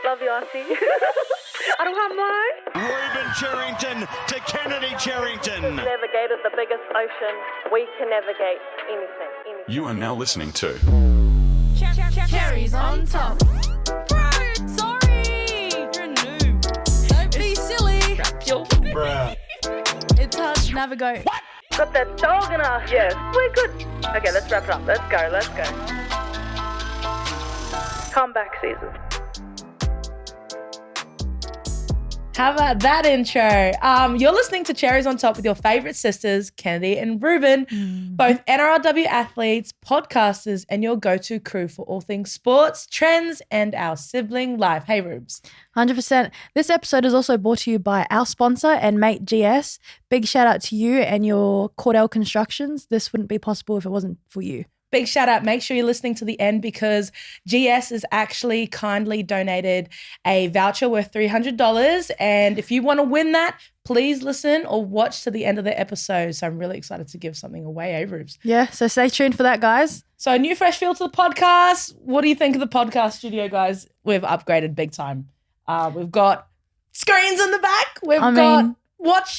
Love you, Auntie. Rueben Cherrington to Kennedy Cherrington. Navigated the biggest ocean. We can navigate anything. You are now listening to Cherries on top. Bro, sorry. You're a noob. Don't be silly. Bruh. It's hard to navigate. What? Got that dog in us. Yes, we're good. Okay, let's wrap it up. Let's go. Comeback season. How about that intro? You're listening to Cherries on Top with your favourite sisters, Kennedy and Rueben, both NRLW athletes, podcasters, and your go-to crew for all things sports, trends, and our sibling life. Hey, Rubes. 100%. This episode is also brought to you by our sponsor and mate GS. Big shout out to you and your Cordell Constructions. This wouldn't be possible if it wasn't for you. Big shout out. Make sure you're listening to the end because GS has actually kindly donated a voucher worth $300. And if you want to win that, please listen or watch to the end of the episode. So I'm really excited to give something away, eh, Rubes? Yeah, so stay tuned for that, guys. So new fresh feel to the podcast. What do you think of the podcast studio, guys? We've upgraded big time. We've got screens in the back.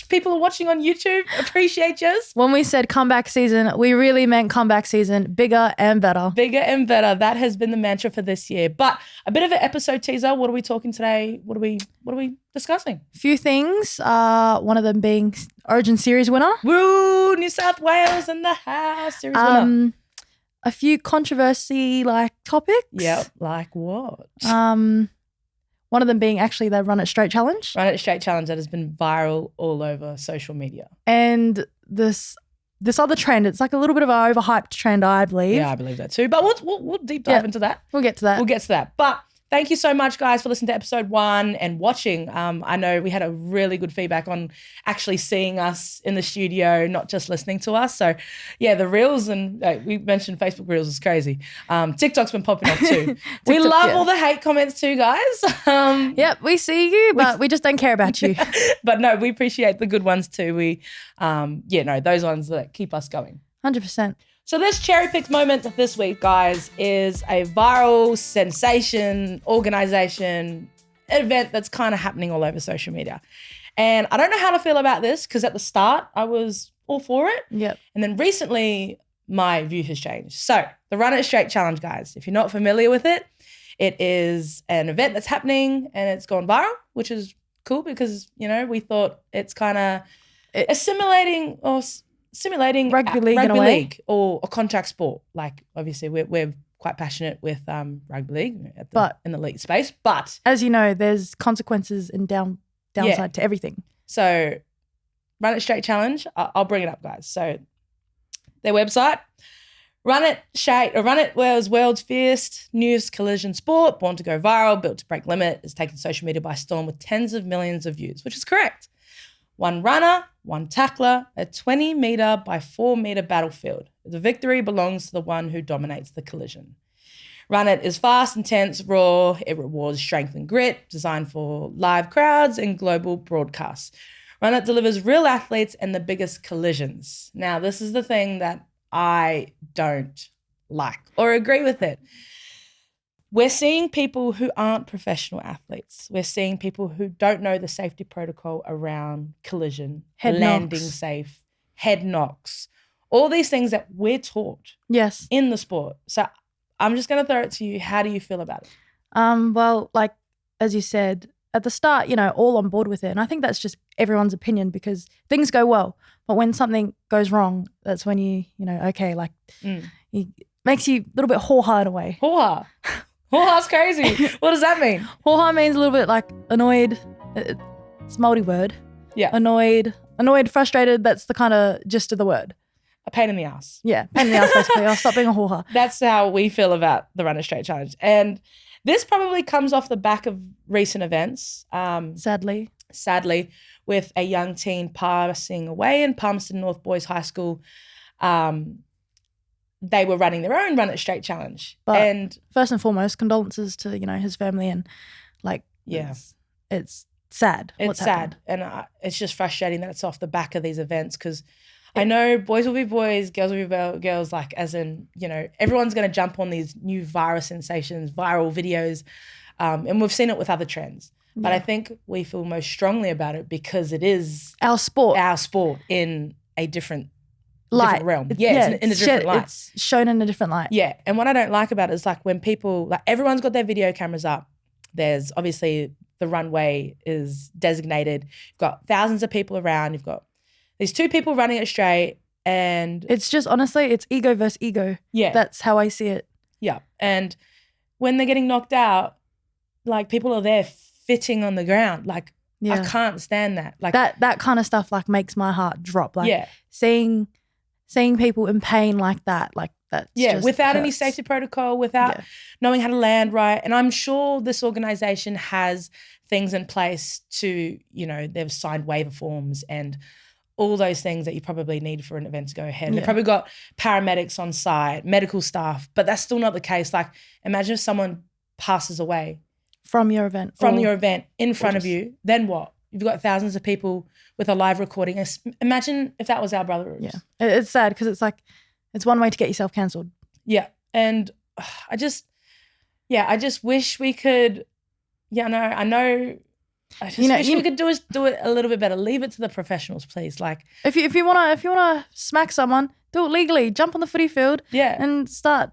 People are watching on YouTube. Appreciate yous. When we said comeback season, we really meant comeback season, bigger and better. Bigger and better. That has been the mantra for this year. But a bit of an episode teaser. What are we talking today? What are we discussing? A few things. One of them being Origin Series winner. Woo! New South Wales in the house. Series winner. A few controversy topics. Yep. Like what? One of them being actually the Run It Straight challenge. Run It Straight challenge that has been viral all over social media. And this other trend, it's like a little bit of an overhyped trend, I believe. Yeah, I believe that too. But we'll deep dive into that. We'll get to that. But thank you so much, guys, for listening to episode 1 and watching. I know we had a really good feedback on actually seeing us in the studio, not just listening to us. So, yeah, the Reels and we mentioned Facebook Reels is crazy. TikTok's been popping off too. We love all the hate comments too, guys. Yep, we see you, but we just don't care about you. But no, we appreciate the good ones too. Those ones that keep us going. 100%. So this cherry picked moment this week, guys, is a viral sensation, organization, event that's kind of happening all over social media. And I don't know how to feel about this because at the start I was all for it. Yep. And then recently my view has changed. So the Run It Straight challenge, guys, if you're not familiar with it, it is an event that's happening and it's gone viral, which is cool because, we thought it's kind of simulating rugby league or a contact sport. Like obviously we're quite passionate with rugby league in the elite space, but as you know, there's consequences and downside to everything. So Run It Straight challenge, I'll bring it up, guys. So their website, Run It was world's fiercest newest collision sport, born to go viral, built to break limit, has taken social media by storm with tens of millions of views, which is correct. One runner, one tackler, a 20-metre by 4-metre battlefield. The victory belongs to the one who dominates the collision. Run It is fast, intense, raw. It rewards strength and grit, designed for live crowds and global broadcasts. Run It delivers real athletes and the biggest collisions. Now, this is the thing that I don't like or agree with it. We're seeing people who aren't professional athletes. We're seeing people who don't know the safety protocol around collision, landing safe, head knocks, all these things that we're taught in the sport. So I'm just going to throw it to you. How do you feel about it? Well, like as you said, at the start, all on board with it. And I think that's just everyone's opinion because things go well. But when something goes wrong, that's when it makes you a little bit haw-ha in a way. Haw-ha? Haw-ha's crazy. What does that mean? Haw-ha means a little bit like annoyed. It's a multi-word. Yeah. Annoyed, frustrated. That's the kind of gist of the word. A pain in the ass. Yeah, pain in the ass basically. I'll stop being a haw-ha. That's how we feel about the Run It Straight challenge. And this probably comes off the back of recent events. Sadly, with a young teen passing away in Palmerston North Boys High School. They were running their own Run It Straight challenge. And first and foremost, condolences to, his family and it's sad. It's sad. And it's just frustrating that it's off the back of these events because I know boys will be boys, girls will be girls, like as in, everyone's going to jump on these new viral sensations, viral videos And we've seen it with other trends. But Yeah. I think we feel most strongly about it because it is Our sport. our sport in a different realm. It's- It's in a it's different shed- light. It's shown in a different light. Yeah. And what I don't like about it is like when people, like everyone's got their video cameras up. There's obviously the runway is designated. You've got thousands of people around. You've got these two people running it straight. And It's just, honestly, it's ego versus ego. yeah. That's how I see it. Yeah. And when they're getting knocked out, like people are there fitting on the ground. Like Yeah. I can't stand that. Like that kind of stuff like makes my heart drop. Like yeah. seeing people in pain like that, like that. Yeah, just without any hurts. safety protocol, without Yeah. knowing how to land right. And I'm sure this organization has things in place to, they've signed waiver forms and all those things that you probably need for an event to go ahead. And Yeah. they've probably got paramedics on site, medical staff, but that's still not the case. Like imagine if someone passes away from your event. from or- your event in front of just- you, then what? You've got thousands of people with a live recording. Imagine if that was our brother. Yeah, it's sad because it's like it's one way to get yourself cancelled. Yeah. And I just wish we could, I know. I just wish we could do it a little bit better. Leave it to the professionals, please. Like, If you wanna smack someone, do it legally. Jump on the footy field yeah, and start.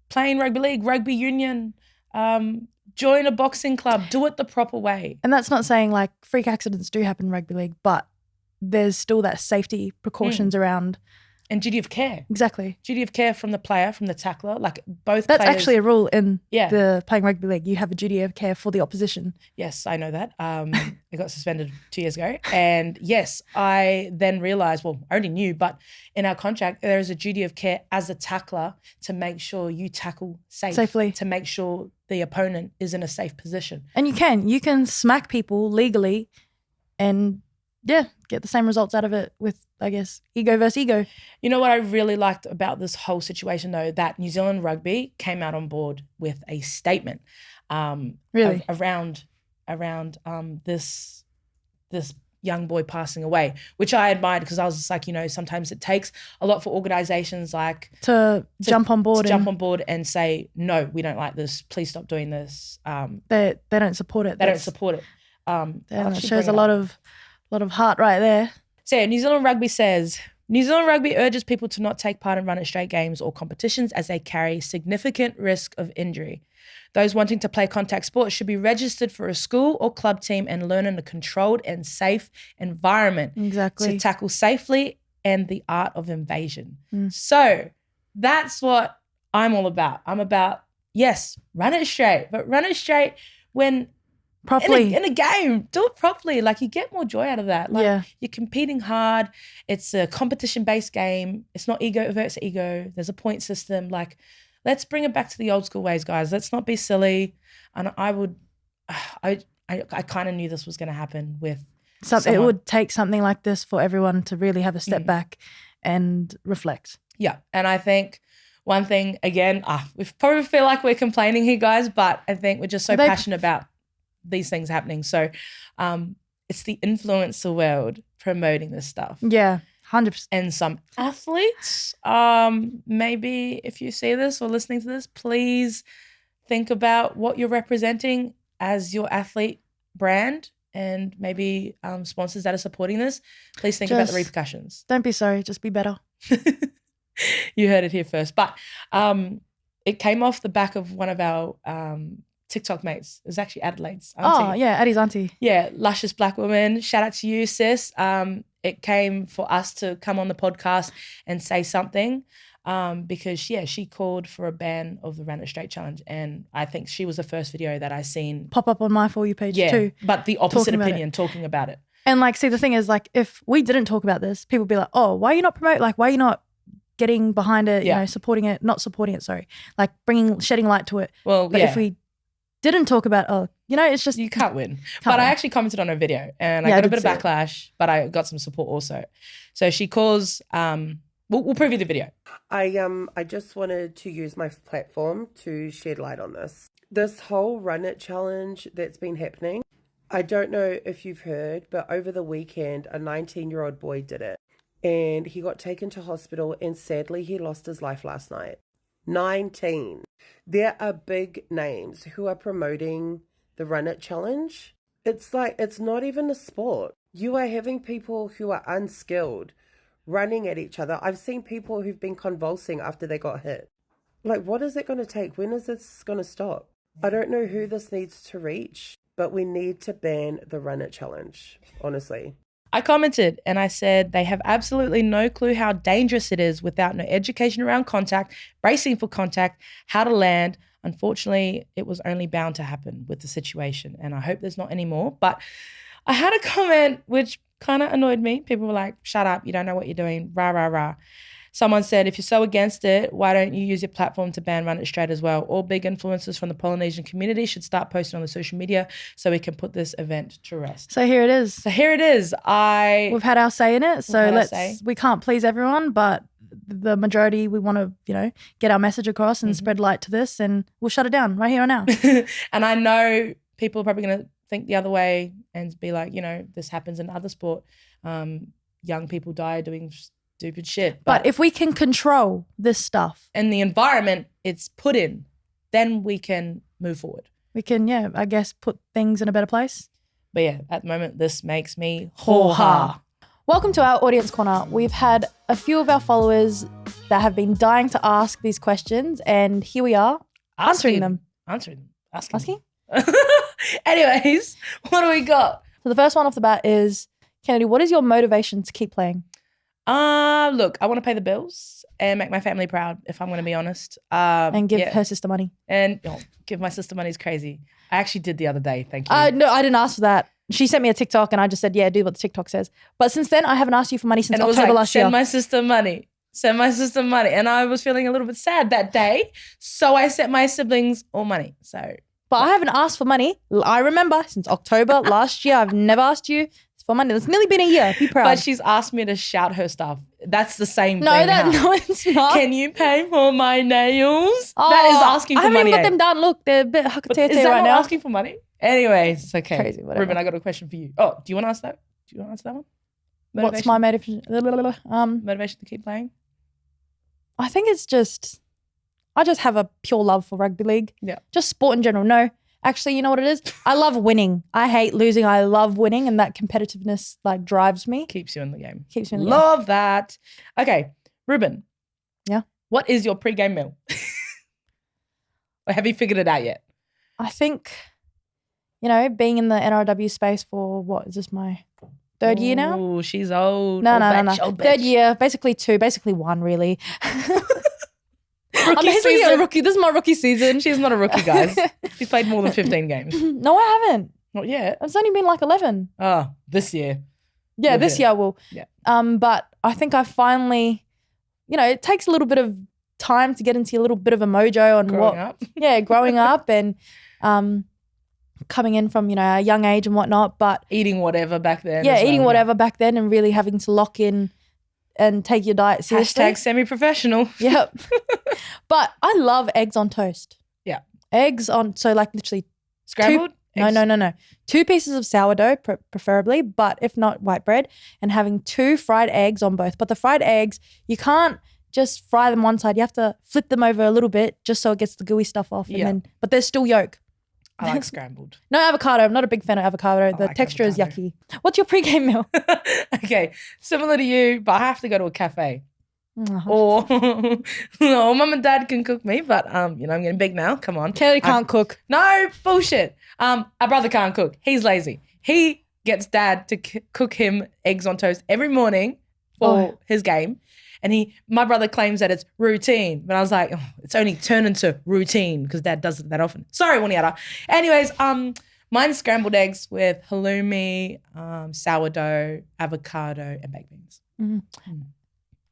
playing rugby league, rugby union, join a boxing club. Do it the proper way. And that's not saying like freak accidents do happen in rugby league, but there's still that safety precautions around. And duty of care. Exactly. Duty of care from the player, from the tackler. Like both That's players. actually a rule in Yeah. the playing rugby league. You have a duty of care for the opposition. Yes, I know that. I got suspended 2 years ago. And yes, I then realized, well, I already knew, but in our contract, there is a duty of care as a tackler to make sure you tackle Safely. to make sure the opponent is in a safe position. And you can smack people legally and get the same results out of it with, I guess, ego versus ego. You know what I really liked about this whole situation, though, that New Zealand Rugby came out on board with a statement Really? around this young boy passing away, which I admired because I was just like, sometimes it takes a lot for organizations like To jump on board. jump on board and say, no, we don't like this. Please stop doing this. They don't support it. They don't support it. That shows a lot of heart right there. So yeah, New Zealand Rugby says, New Zealand Rugby urges people to not take part in run it straight games or competitions as they carry significant risk of injury. Those wanting to play contact sports should be registered for a school or club team and learn in a controlled and safe environment Exactly. to tackle safely and the art of invasion. Mm. So that's what I'm all about. I'm about, yes, run it straight, but run it straight when Properly. in a game, do it properly. Like you get more joy out of that. Like Yeah. you're competing hard. It's a competition-based game. It's not ego versus ego. There's a point system. Like let's bring it back to the old school ways, guys. Let's not be silly. And I kind of knew this was going to happen with It someone. would take something like this for everyone to really have a step back and reflect. Yeah. And I think one thing, again, we probably feel like we're complaining here, guys, but I think we're just so passionate about these things happening. So it's the influencer world promoting this stuff. Yeah, 100%. And some athletes, maybe if you see this or listening to this, please think about what you're representing as your athlete brand and maybe sponsors that are supporting this. Please think about the Just- repercussions. Don't be sorry, just be better. You heard it here first. But it came off the back of one of our TikTok mates. It was actually Adelaide's auntie. Oh, yeah, Addie's auntie. Yeah, luscious black woman. Shout out to you, sis. It came for us to come on the podcast and say something because, she called for a ban of the Run It Straight challenge. And I think she was the first video that I seen. Pop up on my For You page too. But the opposite talking about opinion, talking about it. And like, see, the thing is, like, if we didn't talk about this, people would be like, oh, why are you not promoting? Like, why are you not getting behind it, Yeah. supporting it, not supporting it, sorry. Like, shedding light to it. Well, But if we didn't talk about, it's just, you can't win. Can't I win. actually commented on her video and Yeah, I I got a did bit of see it. backlash, but I got some support also. So she calls, we'll preview the video. I just wanted to use my platform to shed light on this. This whole Run It challenge that's been happening, I don't know if you've heard, but over the weekend, a 19-year-old boy did it. And he got taken to hospital and sadly he lost his life last night. 19. There are big names who are promoting the Run It Challenge. It's like, it's not even a sport. You are having people who are unskilled running at each other. I've seen people who've been convulsing after they got hit. Like, what is it going to take? When is this going to stop? I don't know who this needs to reach, but we need to ban the Run It Challenge, honestly. I commented and I said they have absolutely no clue how dangerous it is without no education around contact, bracing for contact, how to land. Unfortunately, it was only bound to happen with the situation, and I hope there's not any more. But I had a comment which kind of annoyed me. People were like, shut up, you don't know what you're doing, rah, rah, rah. Someone said, if you're so against it, why don't you use your platform to ban Run It Straight as well? All big influencers from the Polynesian community should start posting on the social media so we can put this event to rest. So here it is. We've had our say in it. So we can't please everyone, but the majority, we want to, get our message across and spread light to this, and we'll shut it down right here and now. And I know people are probably going to think the other way and be like, this happens in other sport. Young people die doing stupid shit. But if we can control this stuff and the environment it's put in, then we can move forward. We can, I guess, put things in a better place. But yeah, at the moment, this makes me ho-ha. Welcome to our Audience Corner. We've had a few of our followers that have been dying to ask these questions, and here we are answering them. Asking? Anyways, what do we got? So the first one off the bat is, Kennedy, what is your motivation to keep playing? Look, I want to pay the bills and make my family proud, if I'm going to be honest. And give her sister money. And give my sister money is crazy. I actually did the other day, thank you. No, I didn't ask for that. She sent me a TikTok and I just said, yeah, do what the TikTok says. But since then, I haven't asked you for money since October last year. Send my sister money. And I was feeling a little bit sad that day. So I sent my siblings all money. But I haven't asked for money. I remember since October last year, I've never asked you for money. It's nearly been a year. Be proud. But she's asked me to shout her stuff. That's the same thing. No, it's not. Can you pay for my nails? That is asking for money. I haven't even got them done. Look, they're a bit hakatete right now. Is that not asking for money? Anyways, it's okay. Crazy, whatever. Ruben, I got a question for you. Oh, do you want to ask that? One? What's my motivation? Motivation to keep playing? I think it's just, I just have a pure love for rugby league. Yeah. Just sport in general. No, actually, you know what it is? I love winning. I hate losing. I love winning, and that competitiveness drives me. Keeps you in the game. Keeps me in the Love that. Okay, Ruben. Yeah? What is your pre-game meal? Or have you figured it out yet? I think, being in the NRW space for is this my third year now? Oh, she's old. No. Third year, basically two, basically one really. I'm basically season. a rookie. This is my rookie season. She's not a rookie, guys. She's played more than 15 games. No, I haven't. Not yet. It's only been 11. Oh, this year. Yeah, this year I will. Yeah. But I think I finally, it takes a little bit of time to get into a little bit of a mojo on growing up and coming in from, a young age and whatnot. But eating whatever back then. Yeah, eating whatever back then and really having to lock in and take your diet seriously. # semi-professional. Yep. But I love eggs on toast. Yeah. Eggs on, so literally. Scrambled? No. 2 pieces of sourdough, preferably, but if not, white bread, and having 2 fried eggs on both. But the fried eggs, you can't just fry them one side. You have to flip them over a little bit just so it gets the gooey stuff off. But there's still yolk. I like scrambled. No avocado. I'm not a big fan of avocado. The texture is yucky. What's your pre-game meal? Okay, similar to you, but I have to go to a cafe. Or mum and dad can cook me, but I'm getting big now. Come on. Kelly can't cook. No, bullshit. Our brother can't cook. He's lazy. He gets dad to cook him eggs on toast every morning for his game. And my brother claims that it's routine. But I was like, it's only turned into routine because dad does it that often. Sorry, Waniata. Anyways, mine's scrambled eggs with halloumi, sourdough, avocado, and baked beans. Mm-hmm.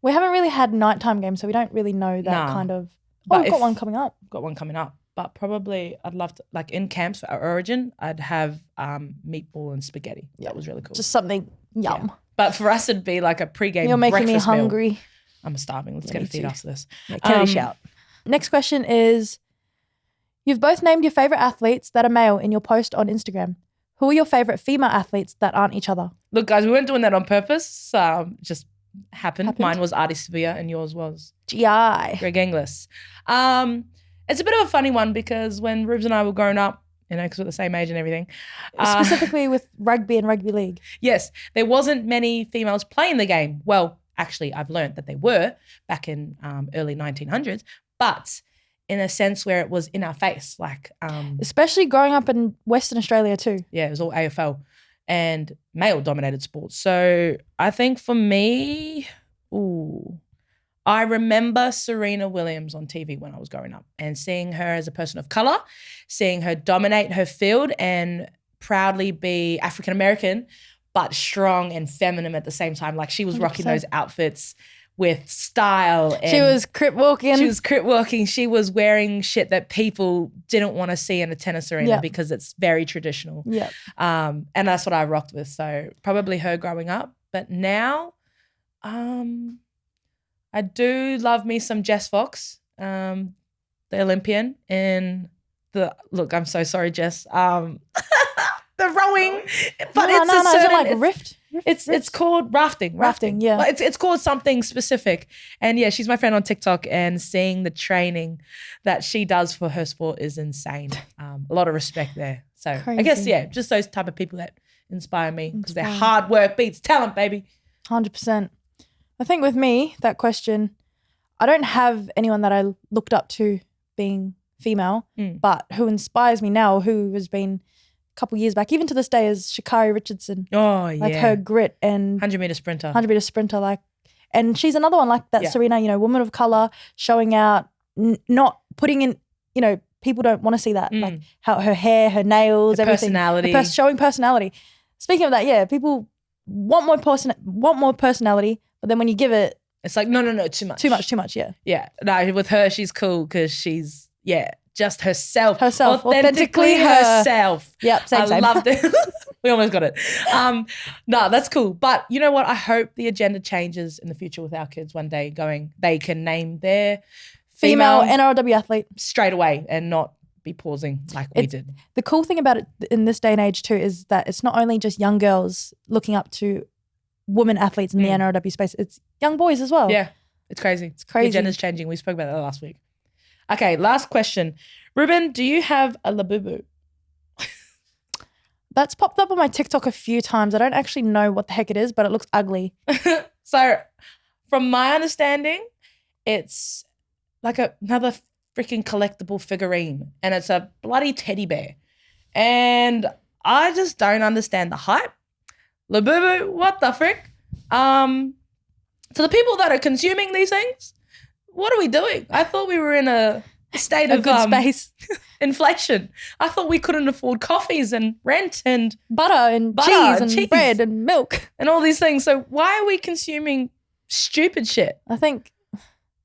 We haven't really had nighttime games, so we don't really know that kind of. But we've got one coming up. Got one coming up. But probably I'd love to, in camps for our Origin, I'd have meatball and spaghetti. Yeah. That was really cool. Just something yum. Yeah. But for us, it'd be like a pre-game You're making breakfast me hungry. Meal. I'm starving. Let's get a feed after this. Yeah, Kennedy shout. Next question is, you've both named your favourite athletes that are male in your post on Instagram. Who are your favourite female athletes that aren't each other? Look, guys, we weren't doing that on purpose. Just happened. Mine was Artie Sevilla and yours was? GI. Greg Inglis. It's a bit of a funny one because when Rubes and I were growing up, because we're the same age and everything. Specifically with rugby and rugby league. Yes, there wasn't many females playing the game. Well, actually, I've learned that they were back in early 1900s, but in a sense where it was in our face. Like, especially growing up in Western Australia too. yeah, it was all AFL and male-dominated sports. So I think for me, I remember Serena Williams on TV when I was growing up and seeing her as a person of color, seeing her dominate her field and proudly be African-American, but strong and feminine at the same time. Like she was rocking 100%. those outfits with style. And She was crip walking. She was crip walking. She was wearing shit that people didn't want to see in a tennis arena Yeah. because it's very traditional. Yeah. And that's what I rocked with. So probably her growing up. But now, I do love me some Jess Fox, the Olympian in look, I'm so sorry, Jess. The rowing, but no, it's no, a no. Is certain, it like rift? it's called rafting. Rafting, yeah. Well, it's called something specific. And yeah, she's my friend on TikTok, and seeing the training that she does for her sport is insane. A lot of respect there. So I guess, Crazy. yeah, just those type of people that inspire me because their Inspire. hard work beats talent, baby. 100%. I think with me, that question, I don't have anyone that I looked up to being female, but who inspires me now, who has been a couple years back, even to this day, is Sha'Carri Richardson. Oh, yeah. Like her grit and 100-meter sprinter. 100-meter sprinter, like, and she's another one like that. Yeah. Serena, woman of color, showing out, not putting in, people don't want to see that, like how her hair, her nails, Her everything, personality. showing personality. Speaking of that, yeah, people want more personality, but then when you give it It's like, no, too much. too much, yeah. Yeah. No, with her, she's cool because she's, just herself. Herself, Authentically authentically her. herself. Yep, same. I loved it. We almost got it. No, that's cool. But you know what? I hope the agenda changes in the future with our kids one day they can name their Female female NRLW athlete. straight away and not be pausing like we did. The cool thing about it in this day and age too is that it's not only just young girls looking up to women athletes in the NRLW space, it's young boys as well. Yeah, it's crazy. It's crazy. The agenda's changing. We spoke about that last week. Okay, last question. Ruben, do you have a labubu? That's popped up on my TikTok a few times. I don't actually know what the heck it is, but it looks ugly. So from my understanding, it's like another freaking collectible figurine, and it's a bloody teddy bear. And I just don't understand the hype. Labubu, what the frick? To the people that are consuming these things, what are we doing? I thought we were in a state A of good space. inflation. I thought we couldn't afford coffees and rent and Butter and cheese. Bread and milk. and all these things. So why are we consuming stupid shit? I think,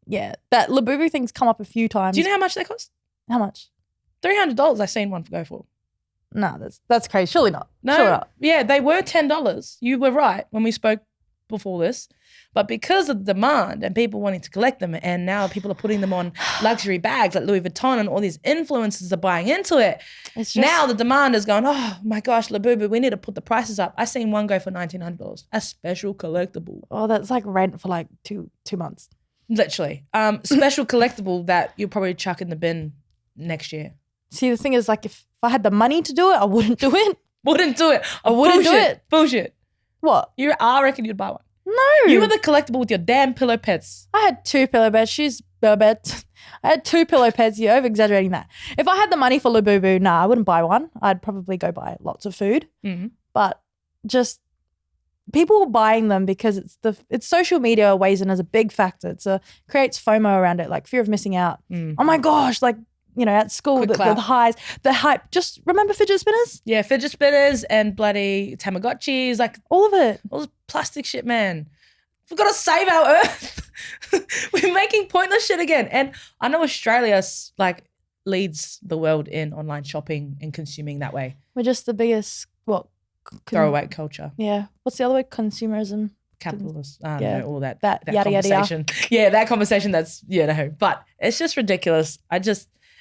yeah, that Labubu thing's come up a few times. Do you know how much they cost? how much? $300 I seen one go for. No, that's crazy. Surely not. No, Surely not. yeah, they were $10. You were right when we spoke before this. But because of the demand and people wanting to collect them, and now people are putting them on luxury bags like Louis Vuitton, and all these influencers are buying into it. It's just, Now the demand is going, oh my gosh, Labubu, we need to put the prices up. I seen one go for $1,900. A special collectible. oh, that's like rent for like two months. Literally. Special collectible that you'll probably chuck in the bin next year. See, the thing is, like, if I had the money to do it, I wouldn't do it. Wouldn't do it. I wouldn't do Bullshit. it. Bullshit. What? I reckon you'd buy one. No. You were the collectible with your damn pillow pets. I had 2 pillow beds. She's beds. I had 2 pillow pets. You're over exaggerating that. If I had the money for Labubu, nah, I wouldn't buy one. I'd probably go buy lots of food. Mm-hmm. But just people buying them because it's social media weighs in as a big factor. Creates FOMO around it, like fear of missing out. Oh my gosh, like, at school, Quick the clap. highs, the hype. Just remember fidget spinners? Yeah, fidget spinners and bloody Tamagotchis, like All of it. all this plastic shit, man. We've got to save our earth. We're making pointless shit again. And I know Australia leads the world in online shopping and consuming that way. We're just the biggest, Throwaway culture, Yeah. What's the other word? Consumerism. capitalist, Yeah. all that That yada, yada, yada. conversation. Yeah, that conversation. That's no. But it's just ridiculous.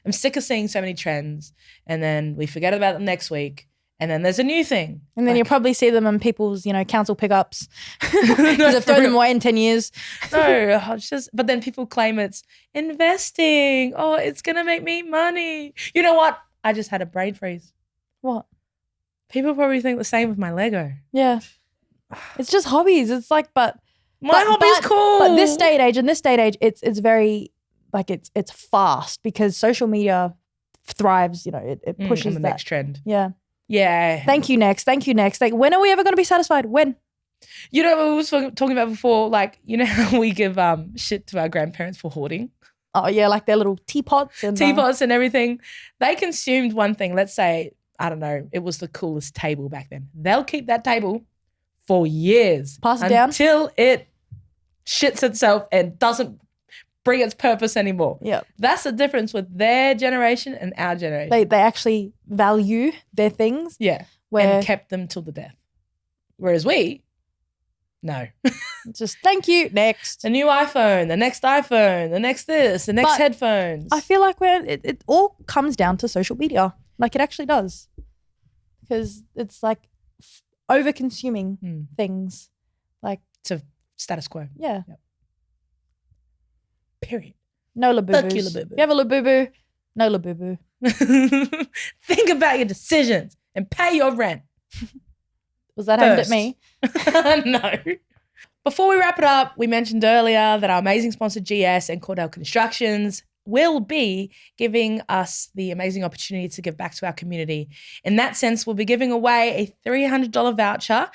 I'm sick of seeing so many trends, and then we forget about them next week, And then there's a new thing. And then you'll probably see them in people's, council pickups because they've thrown them away in 10 years. No, but then people claim it's investing. Oh, it's going to make me money. You know what? I just had a brain freeze. What? People probably think the same with my Lego. Yeah. It's just hobbies. It's like, My hobby's cool. But in this day and age, it's very, like, it's fast because social media thrives, it pushes on the that. next trend. Yeah. Yeah. Thank you, next. Like, when are we ever going to be satisfied? When? You know what we were talking about before? Like, you know how we give shit to our grandparents for hoarding? Oh, yeah, like their little teapots. And everything. They consumed one thing. Let's say, I don't know, it was the coolest table back then. They'll keep that table for years. Pass it down. Until it shits itself and doesn't bring its purpose anymore. Yeah. That's the difference with their generation and our generation. They actually value their things. Yeah. And kept them till the death. Whereas we, no. Just thank you, next. The new iPhone, the next iPhone, the next this, the next headphones. I feel like it all comes down to social media. Like it actually does. Because it's like over-consuming things. Like it's a status quo. Yeah. Yep. Period. No labubu. Fuck you, labubu. If you have a labubu, no labubu. Think about your decisions and pay your rent. Was that aimed at me? No. Before we wrap it up, we mentioned earlier that our amazing sponsor GS and Cordell Constructions will be giving us the amazing opportunity to give back to our community. In that sense, we'll be giving away a $300 voucher.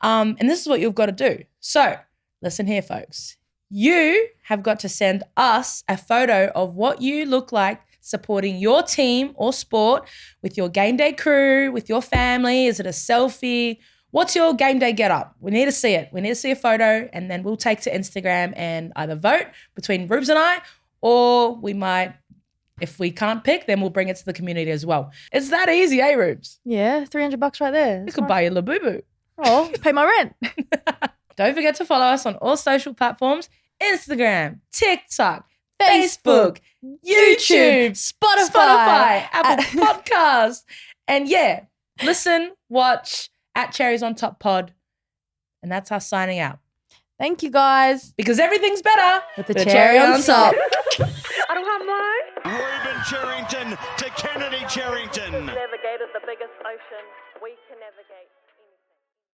And this is what you've got to do. So listen here, folks. You have got to send us a photo of what you look like supporting your team or sport with your game day crew, with your family. Is it a selfie? What's your game day get up? We need to see it. We need to see a photo, and then we'll take to Instagram and either vote between Rubes and I, or we might, if we can't pick, then we'll bring it to the community as well. It's that easy, eh, Rubes? Yeah, $300 right there. You could buy a labubu. Oh, pay my rent. Don't forget to follow us on all social platforms: Instagram, TikTok, Facebook, YouTube, Spotify, Apple Podcasts. And yeah, listen, watch at Cherries On Top Pod. And that's us signing out. Thank you, guys. Because everything's better with the cherry on top. I don't have mine. Rueben Cherrington to Kennedy Cherrington. Navigated the biggest ocean we can navigate.